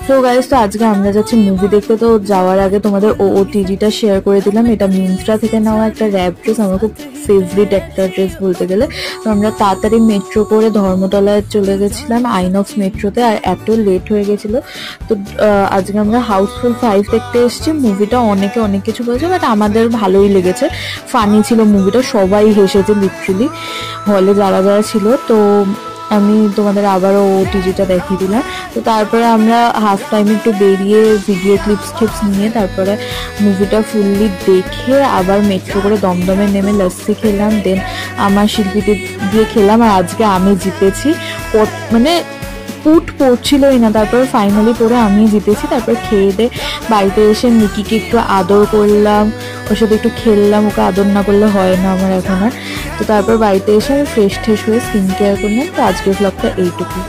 তো গাইস, তো আজকে আমরা যাচ্ছি মুভি দেখতে। তো যাওয়ার আগে তোমাদের ওটিজিটা শেয়ার করে দিলাম। এটা মিন্ত্রা থেকে নেওয়া একটা র্যাপ ড্রেস, আমার খুব ফেভারিট একটা ড্রেস বলতে গেলে। তো আমরা তাড়াতাড়ি মেট্রো করে ধর্মতলায় চলে গেছিলাম, আইনক্স মেট্রোতে, আর এত লেট হয়ে গেছিলো। তো আজকে আমরা হাউসফুল 5 দেখতে এসেছি। মুভিটা অনেকে অনেক কিছু বলছে, বাট আমাদের ভালোই লেগেছে, ফানি ছিল মুভিটা, সবাই হেসেছে লিটারালি হলে যারা যারা ছিল। তো আমি তোমাদের আবারও ওটিজিটা দেখিয়ে দিলাম। তো তারপরে আমরা হাফ টাইম একটু বেরিয়ে ভিডিও ক্লিপস নিয়ে তারপরে মুভিটা ফুললি দেখে আবার মেট্রো করে দমদমে নেমে লস্যি খেলাম, দেন আমার শিল্পীতে দিয়ে খেলাম। আর আজকে আমি জিতেছি, মানে পুট পড়ছিলই না, তারপরে ফাইনালি পরে আমি জিতেছি। তারপর খেয়ে দিয়ে বাড়িতে এসে নিকিকে একটু আদর করলাম, ওর সাথে একটু খেললাম, ওকে আদর না করলে হয় না আমার এখন আর। তো তারপর বাড়িতে এসে আমি ফ্রেশ হয়ে স্কিন কেয়ার করলাম। তো আজকের ব্লগটা এইটুকু।